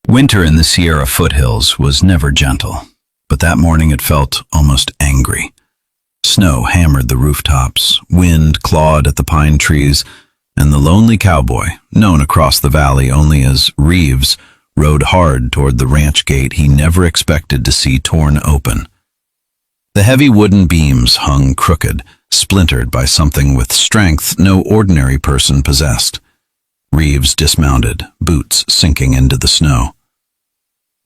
Winter in the Sierra foothills was never gentle, but that morning it felt almost angry. Snow hammered the rooftops, wind clawed at the pine trees, and the lonely cowboy, known across the valley only as Reeves, rode hard toward the ranch gate he never expected to see torn open. The heavy wooden beams hung crooked, splintered by something with strength no ordinary person possessed. Reeves dismounted, boots sinking into the snow.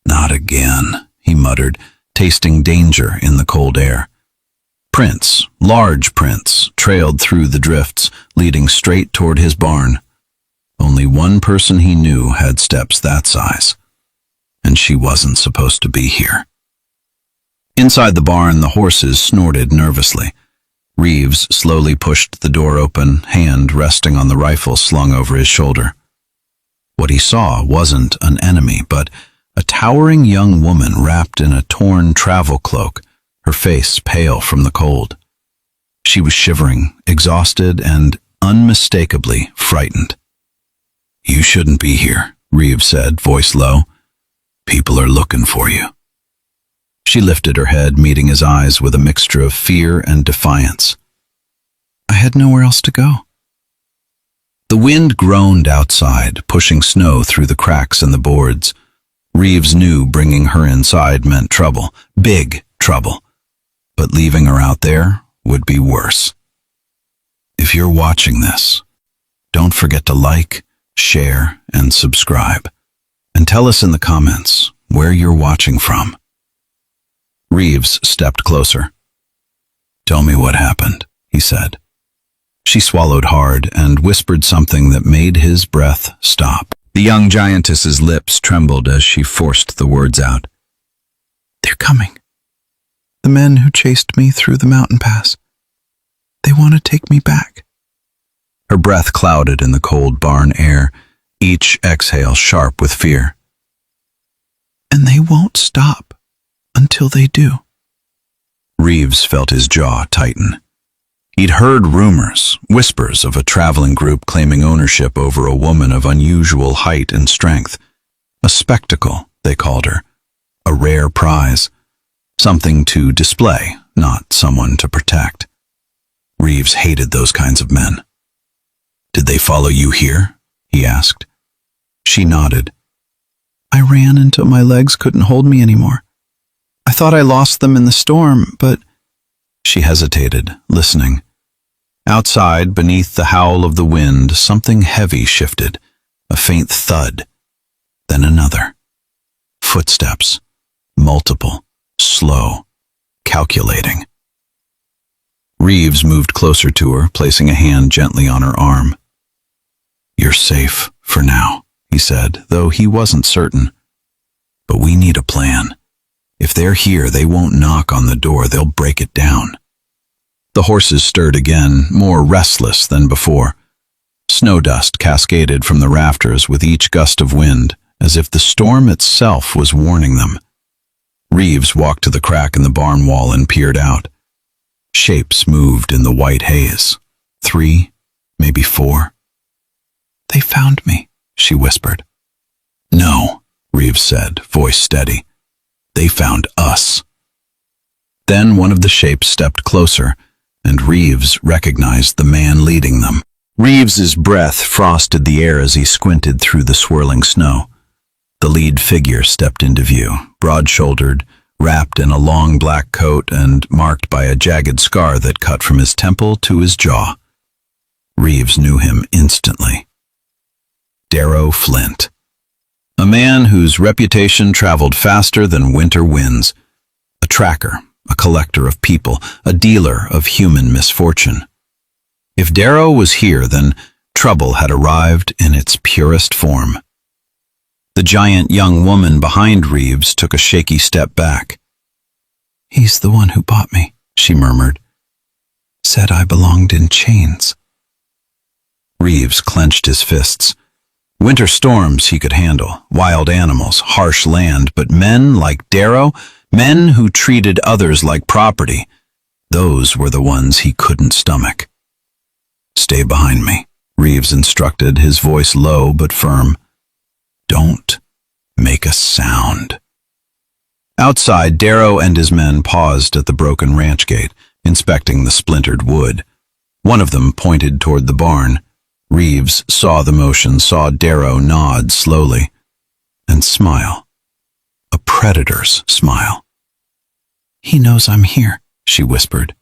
"Not again," he muttered, tasting danger in the cold air. Prints, large prints, trailed through the drifts, leading straight toward his barn. Only one person he knew had steps that size, and she wasn't supposed to be here. Inside the barn, the horses snorted nervously. Reeves slowly pushed the door open, hand resting on the rifle slung over his shoulder. What he saw wasn't an enemy, but a towering young woman wrapped in a torn travel cloak, her face pale from the cold. She was shivering, exhausted, and unmistakably frightened. "You shouldn't be here," Reeves said, voice low. "People are looking for you." She lifted her head, meeting his eyes with a mixture of fear and defiance. "I had nowhere else to go." The wind groaned outside, pushing snow through the cracks in the boards. Reeves knew bringing her inside meant trouble, big trouble, but leaving her out there would be worse. If you're watching this, don't forget to like, share, and subscribe, and tell us in the comments where you're watching from. Reeves stepped closer. "Tell me what happened," he said. She swallowed hard and whispered something that made his breath stop. The young giantess's lips trembled as she forced the words out. "They're coming. The men who chased me through the mountain pass. They want to take me back." Her breath clouded in the cold barn air, each exhale sharp with fear. "And they won't stop until they do." Reeves felt his jaw tighten. He'd heard rumors, whispers of a traveling group claiming ownership over a woman of unusual height and strength. A spectacle, they called her. A rare prize. Something to display, not someone to protect. Reeves hated those kinds of men. "Did they follow you here?" he asked. She nodded. "I ran until my legs couldn't hold me anymore. I thought I lost them in the storm, but—" She hesitated, listening. Outside, beneath the howl of the wind, something heavy shifted, a faint thud, then another. Footsteps, multiple, slow, calculating. Reeves moved closer to her, placing a hand gently on her arm. "You're safe for now," he said, though he wasn't certain. "But we need a plan. If they're here, they won't knock on the door, they'll break it down." The horses stirred again, more restless than before. Snow dust cascaded from the rafters with each gust of wind, as if the storm itself was warning them. Reeves walked to the crack in the barn wall and peered out. Shapes moved in the white haze. 3, maybe 4. "They found me," she whispered. "No," Reeves said, voice steady. "They found us." Then one of the shapes stepped closer, and Reeves recognized the man leading them. Reeves's breath frosted the air as he squinted through the swirling snow. The lead figure stepped into view, broad-shouldered, wrapped in a long black coat and marked by a jagged scar that cut from his temple to his jaw. Reeves knew him instantly. Darrow Flint. A man whose reputation traveled faster than winter winds. A tracker, a collector of people, a dealer of human misfortune. If Darrow was here, then trouble had arrived in its purest form. The giant young woman behind Reeves took a shaky step back. "He's the one who bought me," she murmured. "Said I belonged in chains." Reeves clenched his fists. Winter storms he could handle, wild animals, harsh land, but men like Darrow, men who treated others like property, those were the ones he couldn't stomach. "Stay behind me," Reeves instructed, his voice low but firm. "Don't make a sound. Outside, Darrow and his men paused at the broken ranch gate, inspecting the splintered wood. One of them pointed toward the barn. Reeves saw the motion, saw Darrow nod slowly, and smile. A predator's smile. "He knows I'm here," she whispered.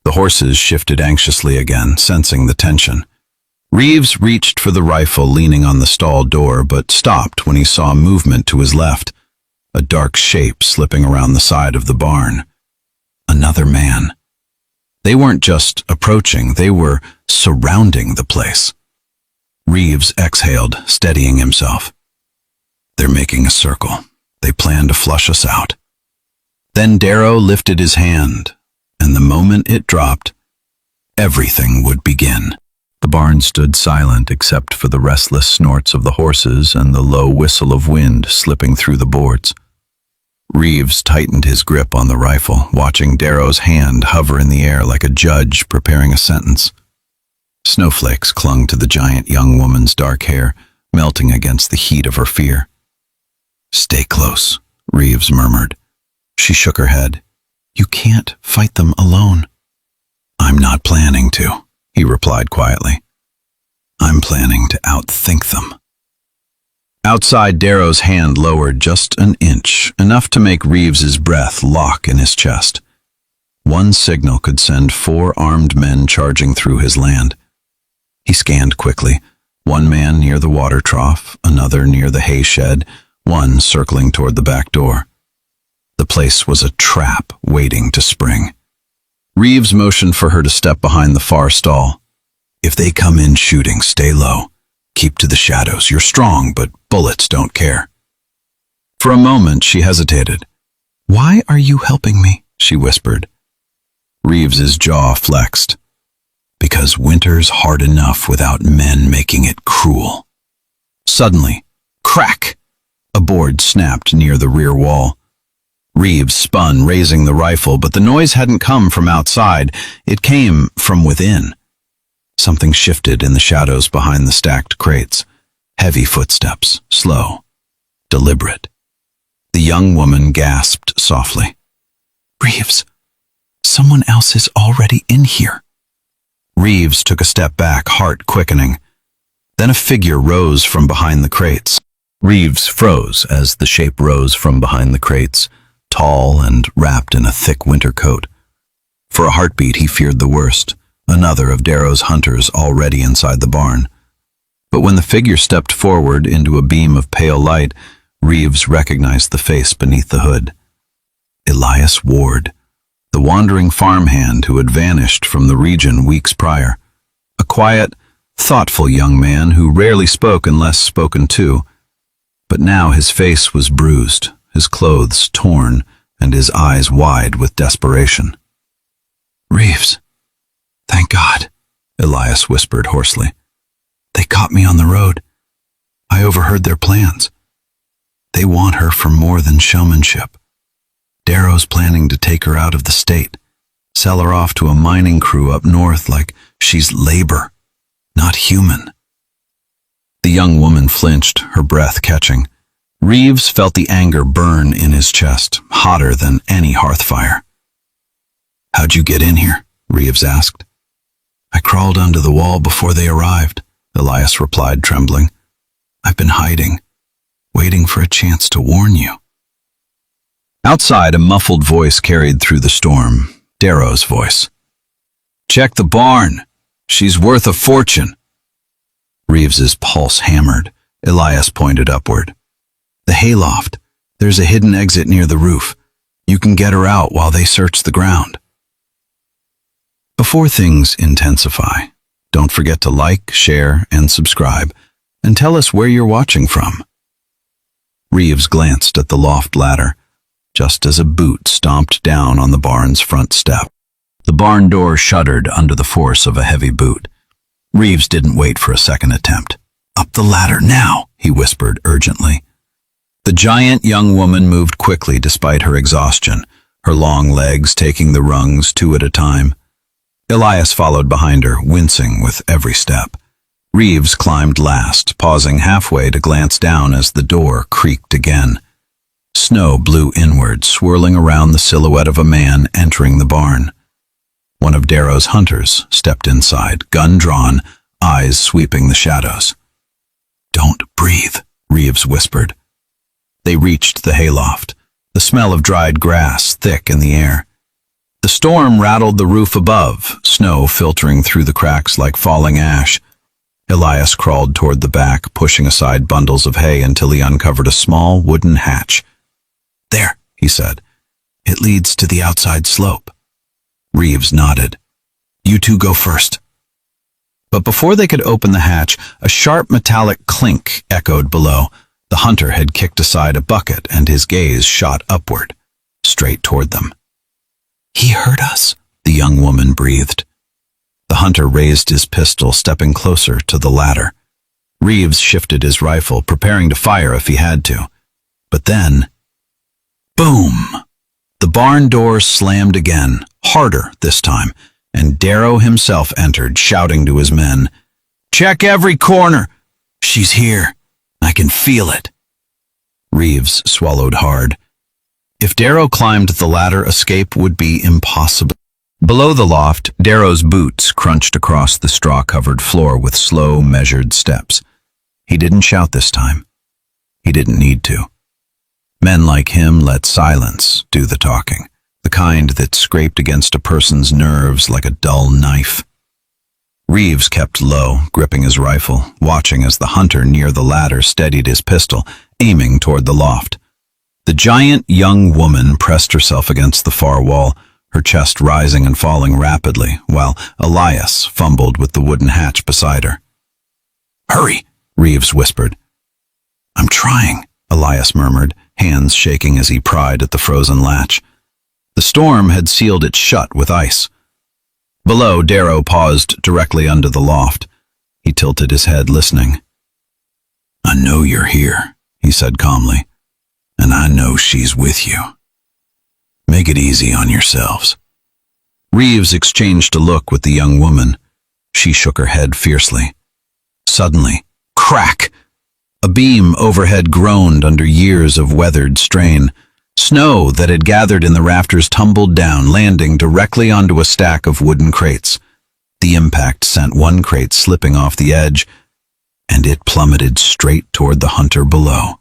The horses shifted anxiously again, sensing the tension. Reeves reached for the rifle leaning on the stall door, but stopped when he saw movement to his left, a dark shape slipping around the side of the barn. Another man. They weren't just approaching, they were surrounding the place. Reeves exhaled, steadying himself. "They're making a circle. They plan to flush us out." Then Darrow lifted his hand, and the moment it dropped, everything would begin. The barn stood silent except for the restless snorts of the horses and the low whistle of wind slipping through the boards. Reeves tightened his grip on the rifle, watching Darrow's hand hover in the air like a judge preparing a sentence. Snowflakes clung to the giant young woman's dark hair, melting against the heat of her fear. "Stay close," Reeves murmured. She shook her head. "You can't fight them alone." "I'm not planning to," he replied quietly. "I'm planning to outthink them." Outside, Darrow's hand lowered just an inch, enough to make Reeves's breath lock in his chest. One signal could send 4 armed men charging through his land. He scanned quickly. One man near the water trough, another near the hay shed, one circling toward the back door. The place was a trap waiting to spring. Reeves motioned for her to step behind the far stall. "If they come in shooting, stay low. Keep to the shadows. You're strong, but bullets don't care." For a moment, she hesitated. "Why are you helping me?" she whispered. Reeves's jaw flexed. "Because winter's hard enough without men making it cruel." Suddenly, crack! A board snapped near the rear wall. Reeves spun, raising the rifle, but the noise hadn't come from outside. It came from within. Something shifted in the shadows behind the stacked crates. Heavy footsteps, slow, deliberate. The young woman gasped softly. "Reeves, someone else is already in here." Reeves took a step back, heart quickening. Then a figure rose from behind the crates. Reeves froze as the shape rose from behind the crates, tall and wrapped in a thick winter coat. For a heartbeat, he feared the worst, another of Darrow's hunters already inside the barn. But when the figure stepped forward into a beam of pale light, Reeves recognized the face beneath the hood. Elias Ward, the wandering farmhand who had vanished from the region weeks prior. A quiet, thoughtful young man who rarely spoke unless spoken to. But now his face was bruised, his clothes torn, and his eyes wide with desperation. "Reeves, thank God," Elias whispered hoarsely. "They caught me on the road. I overheard their plans. They want her for more than showmanship. Darrow's planning to take her out of the state, sell her off to a mining crew up north like she's labor, not human." The young woman flinched, her breath catching. Reeves felt the anger burn in his chest, hotter than any hearth fire. "How'd you get in here?" Reeves asked. "I crawled under the wall before they arrived," Elias replied, trembling. "I've been hiding, waiting for a chance to warn you." Outside, a muffled voice carried through the storm, Darrow's voice. "Check the barn. She's worth a fortune." Reeves's pulse hammered. Elias pointed upward. "The hayloft. There's a hidden exit near the roof. You can get her out while they search the ground." Before things intensify, don't forget to like, share, and subscribe, and tell us where you're watching from. Reeves glanced at the loft ladder, just as a boot stomped down on the barn's front step. The barn door shuddered under the force of a heavy boot. Reeves didn't wait for a second attempt. "Up the ladder now," he whispered urgently. The giant young woman moved quickly despite her exhaustion, her long legs taking the rungs 2 at a time. Elias followed behind her, wincing with every step. Reeves climbed last, pausing halfway to glance down as the door creaked again. Snow blew inward, swirling around the silhouette of a man entering the barn. One of Darrow's hunters stepped inside, gun drawn, eyes sweeping the shadows. "Don't breathe," Reeves whispered. They reached the hayloft, the smell of dried grass thick in the air. The storm rattled the roof above, snow filtering through the cracks like falling ash. Elias crawled toward the back, pushing aside bundles of hay until he uncovered a small wooden hatch. "There," he said. "It leads to the outside slope." Reeves nodded. "You two go first." But before they could open the hatch, a sharp metallic clink echoed below. The hunter had kicked aside a bucket, and his gaze shot upward, straight toward them. "He heard us," the young woman breathed. The hunter raised his pistol, stepping closer to the ladder. Reeves shifted his rifle, preparing to fire if he had to. But then, boom! The barn door slammed again, harder this time, and Darrow himself entered, shouting to his men, "Check every corner! She's here! I can feel it!" Reeves swallowed hard. If Darrow climbed the ladder, escape would be impossible. Below the loft, Darrow's boots crunched across the straw-covered floor with slow, measured steps. He didn't shout this time. He didn't need to. Men like him let silence do the talking, the kind that scraped against a person's nerves like a dull knife. Reeves kept low, gripping his rifle, watching as the hunter near the ladder steadied his pistol, aiming toward the loft. The giant young woman pressed herself against the far wall, her chest rising and falling rapidly, while Elias fumbled with the wooden hatch beside her. "Hurry," Reeves whispered. "I'm trying," Elias murmured, hands shaking as he pried at the frozen latch. The storm had sealed it shut with ice. Below, Darrow paused directly under the loft. He tilted his head, listening. "I know you're here," he said calmly, "and I know she's with you. Make it easy on yourselves." Reeves exchanged a look with the young woman. She shook her head fiercely. Suddenly, crack! A beam overhead groaned under years of weathered strain. Snow that had gathered in the rafters tumbled down, landing directly onto a stack of wooden crates. The impact sent one crate slipping off the edge, and it plummeted straight toward the hunter below.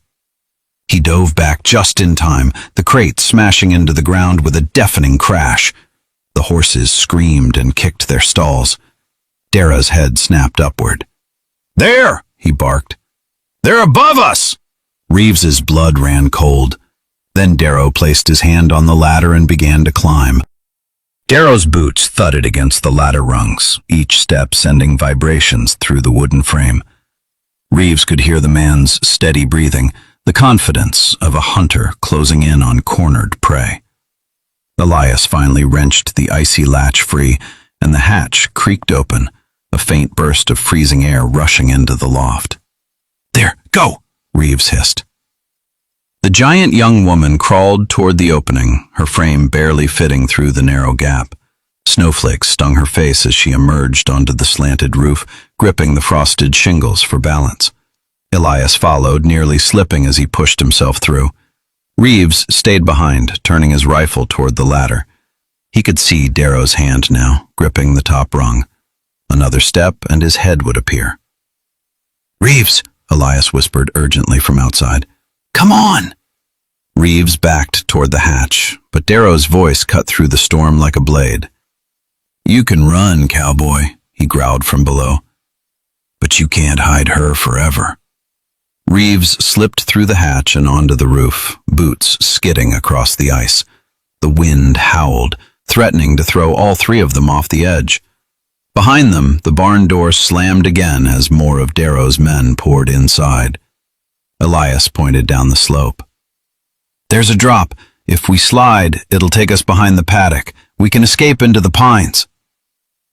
He dove back just in time, the crate smashing into the ground with a deafening crash. The horses screamed and kicked their stalls. Darrow's head snapped upward. "There!" he barked. "They're above us!" Reeves's blood ran cold. Then Darrow placed his hand on the ladder and began to climb. Darrow's boots thudded against the ladder rungs, each step sending vibrations through the wooden frame. Reeves could hear the man's steady breathing, the confidence of a hunter closing in on cornered prey. Elias finally wrenched the icy latch free, and the hatch creaked open, a faint burst of freezing air rushing into the loft. "There, go!" Reeves hissed. The giant young woman crawled toward the opening, her frame barely fitting through the narrow gap. Snowflakes stung her face as she emerged onto the slanted roof, gripping the frosted shingles for balance. Elias followed, nearly slipping as he pushed himself through. Reeves stayed behind, turning his rifle toward the ladder. He could see Darrow's hand now, gripping the top rung. Another step, and his head would appear. "Reeves," Elias whispered urgently from outside. "Come on!" Reeves backed toward the hatch, but Darrow's voice cut through the storm like a blade. "You can run, Cowboy," he growled from below. "But you can't hide her forever." Reeves slipped through the hatch and onto the roof, boots skidding across the ice. The wind howled, threatening to throw all three of them off the edge. Behind them, the barn door slammed again as more of Darrow's men poured inside. Elias pointed down the slope. "There's a drop. If we slide, it'll take us behind the paddock. We can escape into the pines."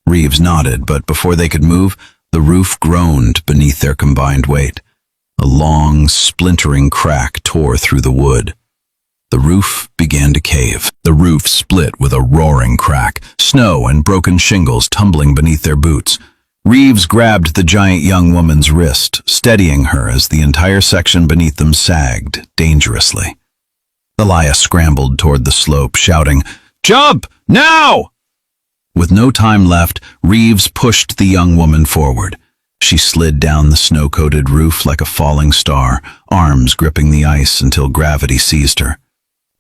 Reeves nodded, but before they could move, the roof groaned beneath their combined weight. A long, splintering crack tore through the wood. The roof began to cave. The roof split with a roaring crack, snow and broken shingles tumbling beneath their boots. Reeves grabbed the giant young woman's wrist, steadying her as the entire section beneath them sagged dangerously. Elias scrambled toward the slope, shouting, "Jump! Now!" With no time left, Reeves pushed the young woman forward. She slid down the snow-coated roof like a falling star, arms gripping the ice until gravity seized her.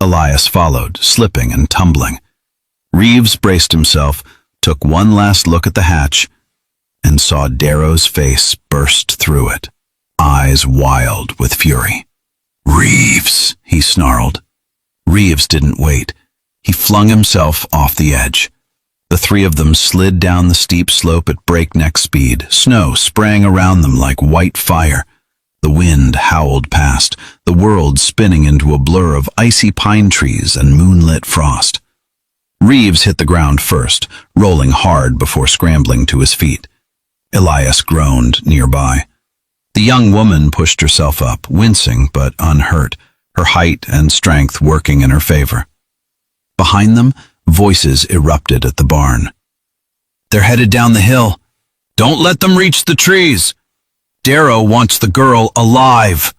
Elias followed, slipping and tumbling. Reeves braced himself, took one last look at the hatch, and saw Darrow's face burst through it, eyes wild with fury. "Reeves," he snarled. Reeves didn't wait. He flung himself off the edge. The three of them slid down the steep slope at breakneck speed, snow spraying around them like white fire. The wind howled past, the world spinning into a blur of icy pine trees and moonlit frost. Reeves hit the ground first, rolling hard before scrambling to his feet. Elias groaned nearby. The young woman pushed herself up, wincing but unhurt, her height and strength working in her favor. Behind them, voices erupted at the barn. "They're headed down the hill. Don't let them reach the trees. Darrow wants the girl alive."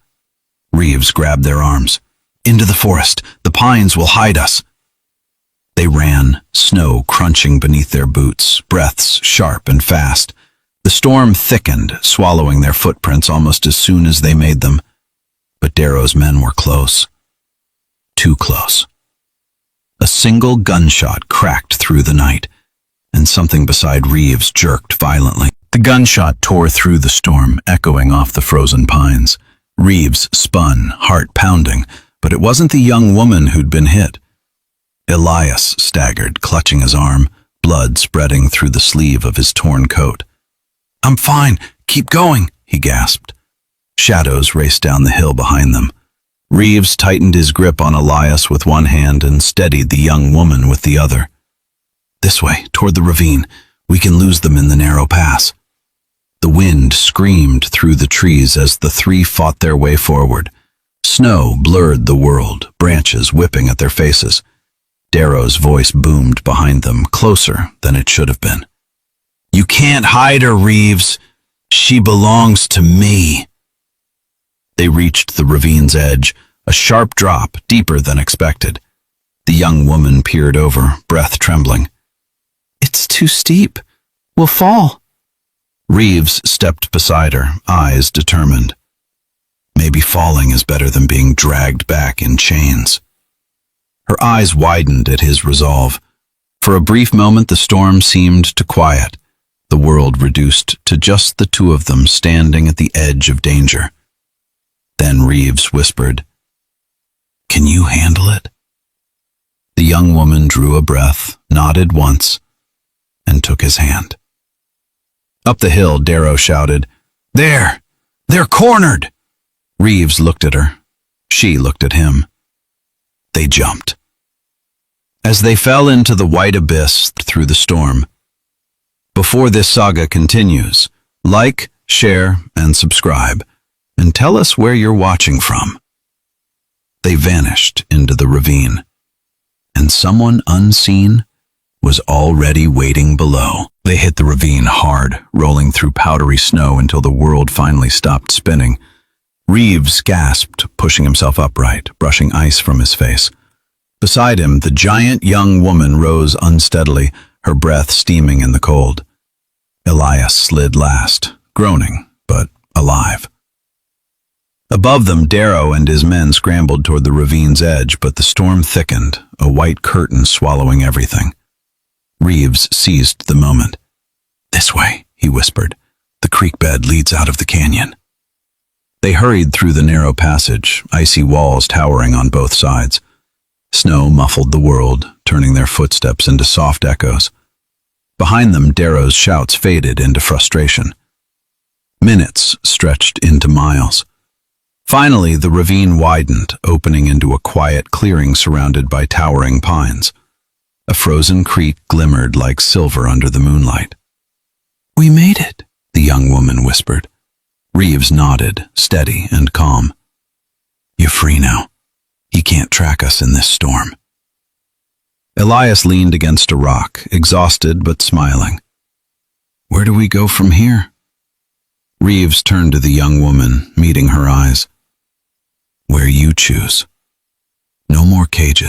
Reeves grabbed their arms. "Into the forest. The pines will hide us." They ran, snow crunching beneath their boots, breaths sharp and fast. The storm thickened, swallowing their footprints almost as soon as they made them. But Darrow's men were close. Too close. A single gunshot cracked through the night, and something beside Reeves jerked violently. The gunshot tore through the storm, echoing off the frozen pines. Reeves spun, heart pounding, but it wasn't the young woman who'd been hit. Elias staggered, clutching his arm, blood spreading through the sleeve of his torn coat. "I'm fine. Keep going," he gasped. Shadows raced down the hill behind them. Reeves tightened his grip on Elias with one hand and steadied the young woman with the other. "This way, toward the ravine. We can lose them in the narrow pass." The wind screamed through the trees as the three fought their way forward. Snow blurred the world, branches whipping at their faces. Darrow's voice boomed behind them, closer than it should have been. "You can't hide her, Reeves. She belongs to me." They reached the ravine's edge, a sharp drop, deeper than expected. The young woman peered over, breath trembling. "It's too steep. We'll fall." Reeves stepped beside her, eyes determined. Maybe falling is better than being dragged back in chains. Her eyes widened at his resolve. For a brief moment the storm seemed to quiet, the world reduced to just the two of them standing at the edge of danger. Then Reeves whispered, "Can you handle it?" The young woman drew a breath, nodded once, and took his hand. Up the hill, Darrow shouted, "There! They're cornered!" Reeves looked at her. She looked at him. They jumped. As they fell into the white abyss through the storm. Before this saga continues, like, share, and subscribe, and tell us where you're watching from. They vanished into the ravine, and someone unseen was already waiting below. They hit the ravine hard, rolling through powdery snow until the world finally stopped spinning. Reeves gasped, pushing himself upright, brushing ice from his face. Beside him, the giant young woman rose unsteadily, her breath steaming in the cold. Elias slid last, groaning, but alive. Above them, Darrow and his men scrambled toward the ravine's edge, but the storm thickened, a white curtain swallowing everything. Reeves seized the moment. "This way," he whispered. "The creek bed leads out of the canyon." They hurried through the narrow passage, icy walls towering on both sides. Snow muffled the world, turning their footsteps into soft echoes. Behind them, Darrow's shouts faded into frustration. Minutes stretched into miles. Finally, the ravine widened, opening into a quiet clearing surrounded by towering pines. A frozen creek glimmered like silver under the moonlight. "We made it," the young woman whispered. Reeves nodded, steady and calm. "You're free now. He can't track us in this storm." Elias leaned against a rock, exhausted but smiling. Where do we go from here? Reeves turned to the young woman, meeting her eyes. Where you choose. No more cages.